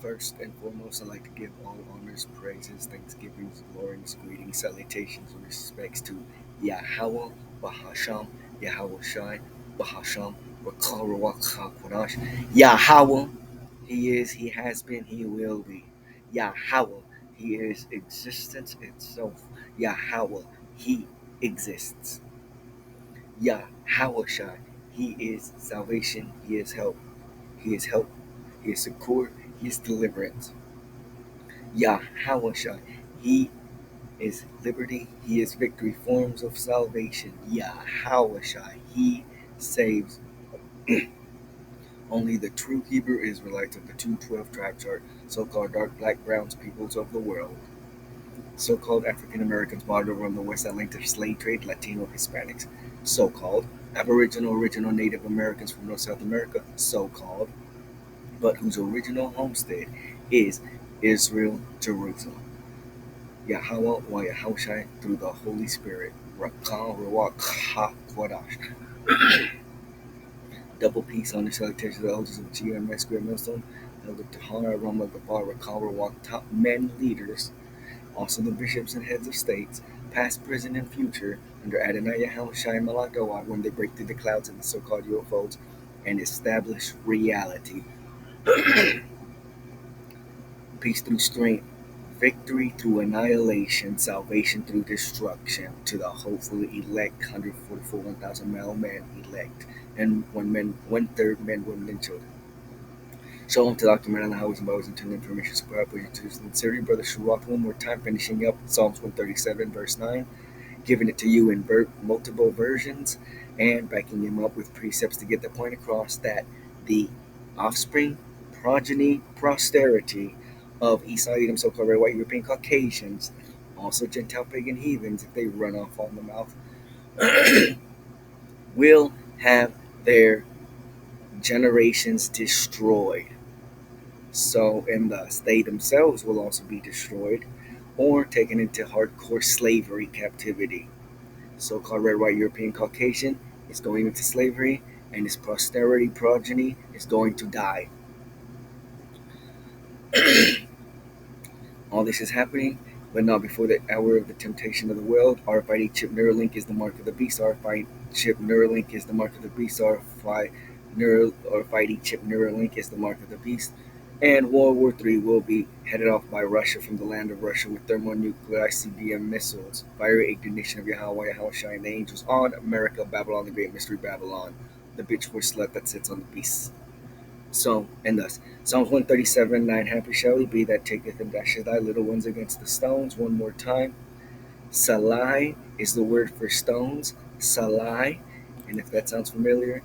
First and foremost, I'd like to give all honors, praises, thanksgivings, glories, greetings, salutations, and respects to Yahweh, Bahasham, Yahweh Shai, Bahasham, Rakarawaka Kwadash. Yahweh, He is, He has been, He will be. Yahweh, He is existence itself. Yahweh, He exists. Yahweh Shai, He is salvation, He is help. He is help, He is succor, He is deliverance. Yahweh Shai, He is liberty, He is victory, forms of salvation. Yahweh Shai, He saves. Only the true Hebrew Israelites of the 212 tribe chart, so-called dark, black, browns peoples of the world, so-called African Americans modeled on the West Atlantic slave trade, Latino Hispanics, so-called Aboriginal original Native Americans from North South America, so-called, but whose original homestead is Israel, Jerusalem. Yahweh wa Yahushai through the Holy Spirit. Rakah Rawak Ha Kwadash. Double peace on the salutation of the elders of GMS Square Millstone, Elder Tahara Rama Gabar Rakah Rawak top men leaders, also the bishops and heads of states, past, present, and future, under Adonai Yahushai Malakawa when they break through the clouds of the so-called UFOs and establish reality. Peace through strength, victory through annihilation, salvation through destruction to the hopefully elect 144 1,000 male men elect, and one third men, women, and children. Shalom to Dr. Man on the highways and byways and to the information square up with your sincerity, brother Shurat, one more time, finishing up Psalms 137, verse 9, giving it to you in multiple versions and backing him up with precepts to get the point across that the offspring, progeny, posterity of East Side Edom, so-called red, white, European Caucasians, also Gentile pagan heathens, if they run off on the mouth, will have their generations destroyed. So, and thus they themselves will also be destroyed or taken into hardcore slavery captivity. So-called red, white, European Caucasian is going into slavery, and his posterity progeny is going to die. All this is happening, but not before the hour of the temptation of the world. RFID chip Neuralink is the mark of the beast. RFID chip Neuralink is the mark of the beast. RFID chip Neuralink is the mark of the beast. And World War III will be headed off by Russia from the land of Russia with thermonuclear ICBM missiles, fiery ignition of Yahweh, Yahushua, and the angels on America, Babylon, the great mystery Babylon, the bitch for slut that sits on the beast. So, and thus, Psalms 137, 9, happy shall he be that taketh and dasheth thy little ones against the stones. One more time. Salai is the word for stones. Salai. And if that sounds familiar,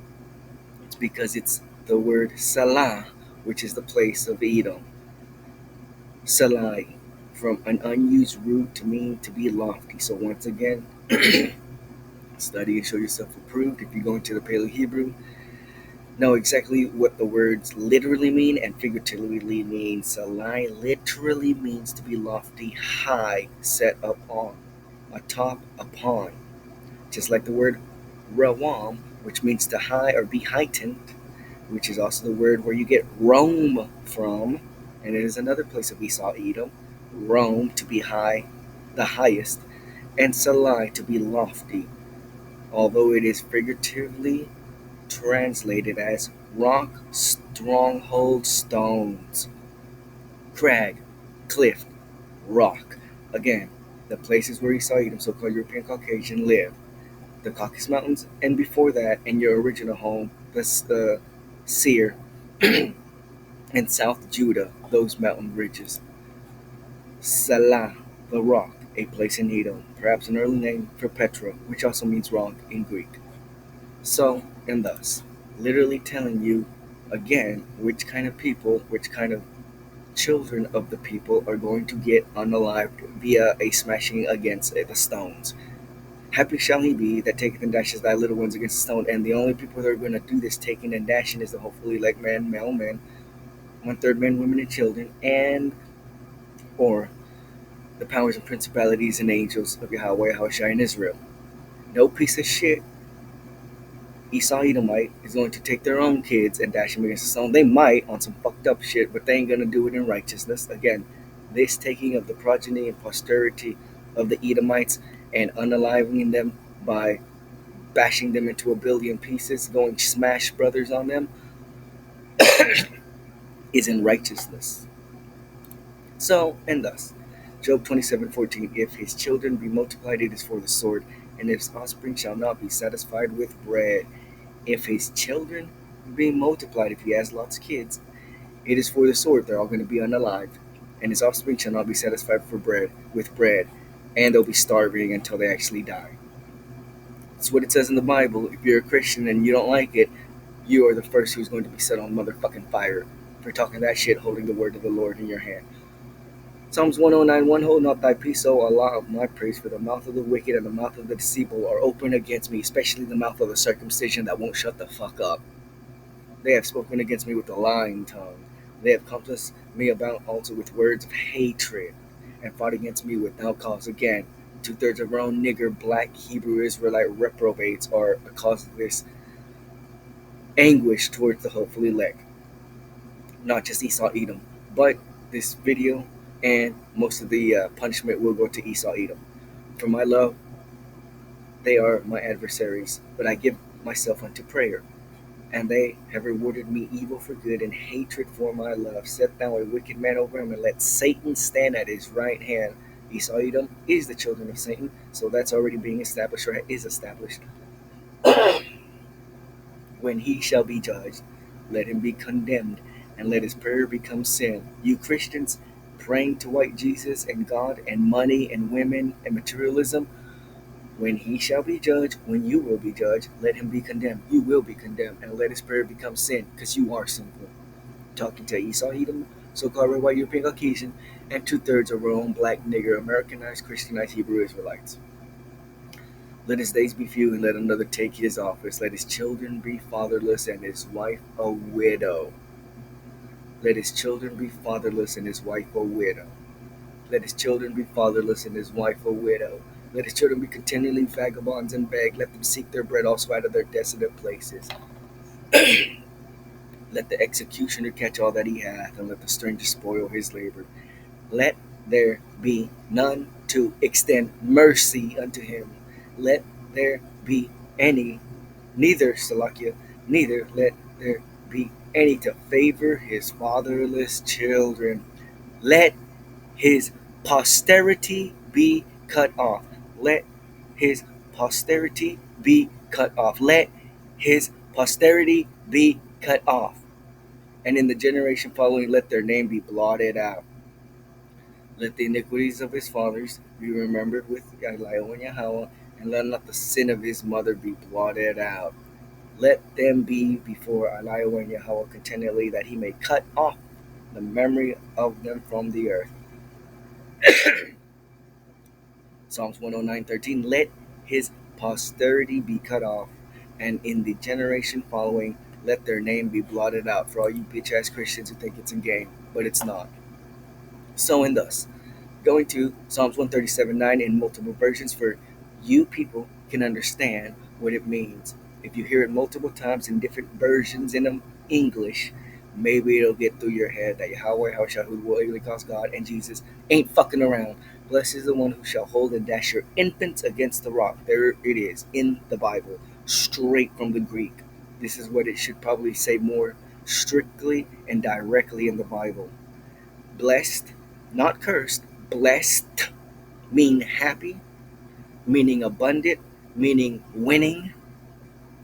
it's because it's the word Salah, which is the place of Edom. Salai, from an unused root to mean to be lofty. So once again, study and show yourself approved. If you go into the Paleo Hebrew, know exactly what the words literally mean and figuratively mean. Salai literally means to be lofty, high, set up on, atop, upon. Just like the word rawam, which means to high or be heightened, which is also the word where you get Rome from, and it is another place of Esau, Edom. Rome, to be high, the highest, and Salai, to be lofty, although it is figuratively translated as rock, stronghold, stones, crag, cliff, rock. Again, the places where Esau, Edom, so-called European Caucasian, live. The Caucasus Mountains, and before that, in your original home, the Seir, and South Judah, those mountain ridges. Salah, the rock, a place in Edom, perhaps an early name for Petra, which also means rock in Greek. So, and thus, literally telling you again which kind of people, which kind of children of the people are going to get unalived via a smashing against the stones. Happy shall he be that taketh and dashes thy little ones against the stone. And the only people that are going to do this taking and dashing is the hopefully elect man, male men, one third men, women, and children, and or the powers and principalities and angels of Yahweh, Yahushua, and Israel. No piece of shit Esau Edomite is going to take their own kids and dash them against the stone. They might on some fucked up shit, but they ain't gonna do it in righteousness. Again, this taking of the progeny and posterity of the Edomites and unaliving them by bashing them into a billion pieces, going smash brothers on them, is in righteousness. So, and thus, Job 27:14, if his children be multiplied, it is for the sword, and his offspring shall not be satisfied with bread. If his children be multiplied, if he has lots of kids, it is for the sword. They're all going to be unalived, and his offspring shall not be satisfied for bread with bread, and they'll be starving until they actually die. That's what it says in the Bible. If you're a Christian and you don't like it, you are the first who's going to be set on motherfucking fire for talking that shit, holding the word of the Lord in your hand. Psalms 109:1, hold not thy peace, O Allah of my praise, for the mouth of the wicked and the mouth of the deceitful are open against me, especially the mouth of the circumcision that won't shut the fuck up. They have spoken against me with a lying tongue. They have compassed me about also with words of hatred, and fought against me without cause. Again, two-thirds of our own nigger, black, Hebrew, Israelite reprobates are the cause of this anguish towards the hopeful elect. Not just Esau Edom, but this video and most of the punishment will go to Esau Edom. For my love, they are my adversaries, but I give myself unto prayer. And they have rewarded me evil for good and hatred for my love. Set thou a wicked man over him, and let Satan stand at his right hand. Esau Edom is the children of Satan, so that's already being established, or is established. When he shall be judged, let him be condemned, and let his prayer become sin. You Christians praying to white Jesus and God and money and women and materialism, when he shall be judged, when you will be judged, let him be condemned. You will be condemned, and let his prayer become sin, because you are sinful. Talking to Esau Edom, so-called red, white, European, Caucasian, and two-thirds of our own black, nigger, Americanized, Christianized Hebrew Israelites. Let his days be few, and let another take his office. Let his children be fatherless, and his wife a widow. Let his children be fatherless, and his wife a widow. Let his children be fatherless, and his wife a widow. Let his children be continually vagabonds and beg. Let them seek their bread also out of their desolate places. Let the executioner catch all that he hath, and let the stranger spoil his labor. Let there be none to extend mercy unto him. Let there be any, neither, Salakia, neither let there be any to favor his fatherless children. Let his posterity be cut off. Let his posterity be cut off. Let his posterity be cut off. And in the generation following, let their name be blotted out. Let the iniquities of his fathers be remembered with Eliah and Yahweh, and let not the sin of his mother be blotted out. Let them be before Eliah and Yahweh continually, that he may cut off the memory of them from the earth. Psalms 109:13, let his posterity be cut off, and in the generation following, let their name be blotted out. For all you bitch-ass Christians who think it's a game, but it's not. So and thus, going to Psalms 137:9 in multiple versions for you people can understand what it means. If you hear it multiple times in different versions in English, maybe it'll get through your head that Yahweh, Hashah, who will really cause God, and Jesus ain't fucking around. Blessed is the one who shall hold and dash your infants against the rock. There it is in the Bible, straight from the Greek. This is what it should probably say more strictly and directly in the Bible. Blessed, not cursed, blessed, mean happy, meaning abundant, meaning winning,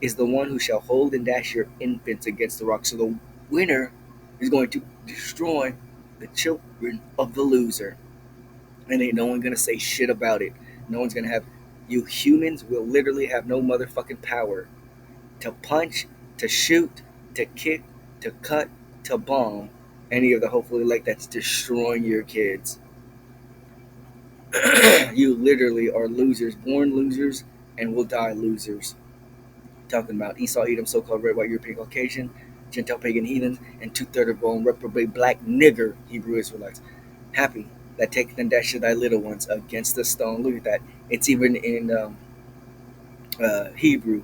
is the one who shall hold and dash your infants against the rock. So the winner is going to destroy the children of the loser. And ain't no one going to say shit about it. No one's going to have, you humans will literally have no motherfucking power to punch, to shoot, to kick, to cut, to bomb any of the hopefully elect that's destroying your kids. You literally are losers, born losers, and will die losers. Talking about Esau, Edom, so-called red, white, European, Caucasian, Gentile, pagan heathens, and two-thirds of all reprobate black nigger Hebrew Israelites. Happy that taketh and dasheth thy little ones against the stone. Look at that. It's even in Hebrew.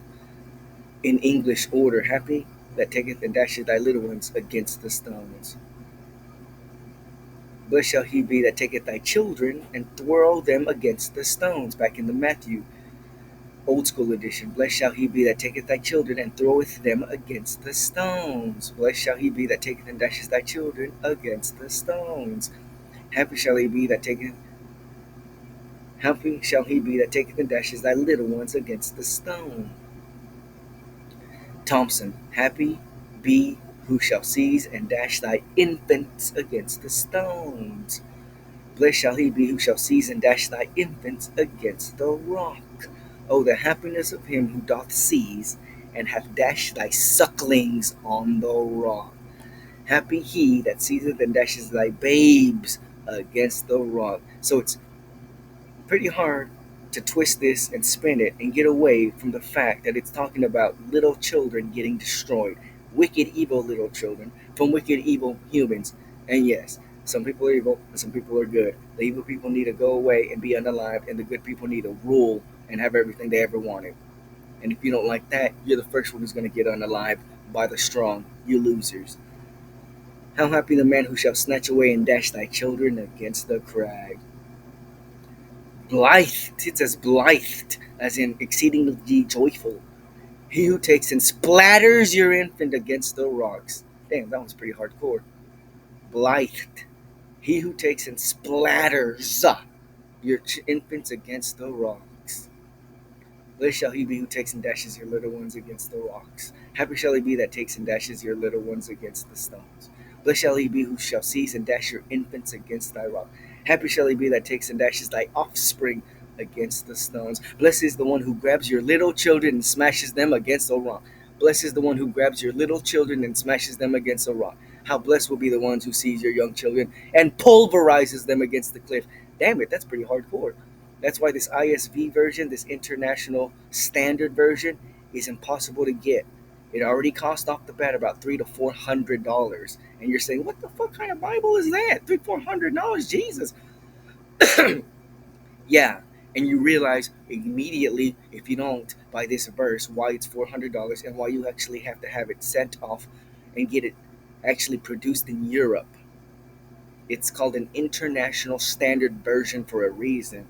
In English order, happy that taketh and dasheth thy little ones against the stones. Blessed shall he be that taketh thy children and throw them against the stones. Back in the Matthew Old School Edition. Blessed shall he be that taketh thy children and throweth them against the stones. Blessed shall he be that taketh and dasheth thy children against the stones. Happy shall he be that taketh Happy shall he be that taketh and dashes thy little ones against the stone. Thomson. Happy be who shall seize and dash thy infants against the stones. Blessed shall he be who shall seize and dash thy infants against the rock. Oh, the happiness of him who doth seize and hath dashed thy sucklings on the rock. Happy he that seizeth and dashes thy babes against the rock. So it's pretty hard to twist this and spin it and get away from the fact that it's talking about little children getting destroyed. Wicked, evil little children from wicked, evil humans. And yes, some people are evil and some people are good. The evil people need to go away and be unalived, and the good people need to rule and have everything they ever wanted. And if you don't like that, you're the first one who's going to get unalived by the strong. You losers. How happy the man who shall snatch away and dash thy children against the crag. Blithe, it says blithe, as in exceedingly joyful. He who takes and splatters your infant against the rocks. Damn, that one's pretty hardcore. Blithe, he who takes and splatters your infants against the rocks. Blessed shall he be who takes and dashes your little ones against the rocks. Happy shall he be that takes and dashes your little ones against the stones. Blessed shall he be who shall seize and dash your infants against thy rock. Happy shall he be that takes and dashes thy offspring against the stones. Blessed is the one who grabs your little children and smashes them against a rock. Blessed is the one who grabs your little children and smashes them against a rock. How blessed will be the ones who seize your young children and pulverizes them against the cliff. Damn it, that's pretty hardcore. That's why this ISV version, this international standard version, is impossible to get. It already cost off the bat about $300 to $400, and you're saying, "What the fuck kind of Bible is that? $300 to $400, Jesus!" Yeah, and you realize immediately if you don't buy this verse why it's $400 and why you actually have to have it sent off and get it actually produced in Europe. It's called an international standard version for a reason,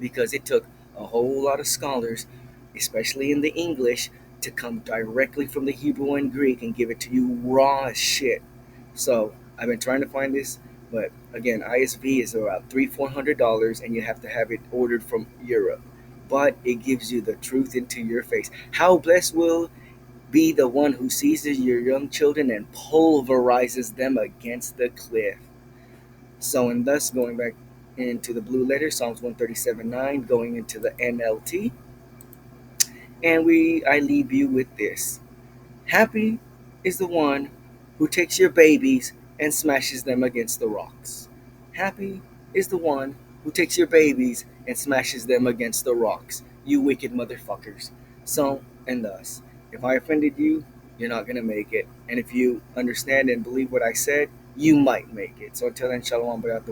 because it took a whole lot of scholars, especially in the English, to come directly from the Hebrew and Greek and give it to you raw as shit. So I've been trying to find this, but again, ISV is about $300-$400, and you have to have it ordered from Europe. But it gives you the truth into your face. How blessed will be the one who seizes your young children and pulverizes them against the cliff. So, and thus going back into the blue letter, Psalms 137:9, going into the NLT, and I leave you with this. Happy is the one who takes your babies and smashes them against the rocks. Happy is the one who takes your babies and smashes them against the rocks. You wicked motherfuckers. So, and thus, if I offended you, you're not going to make it. And if you understand and believe what I said, you might make it. So until then, shalom, abad,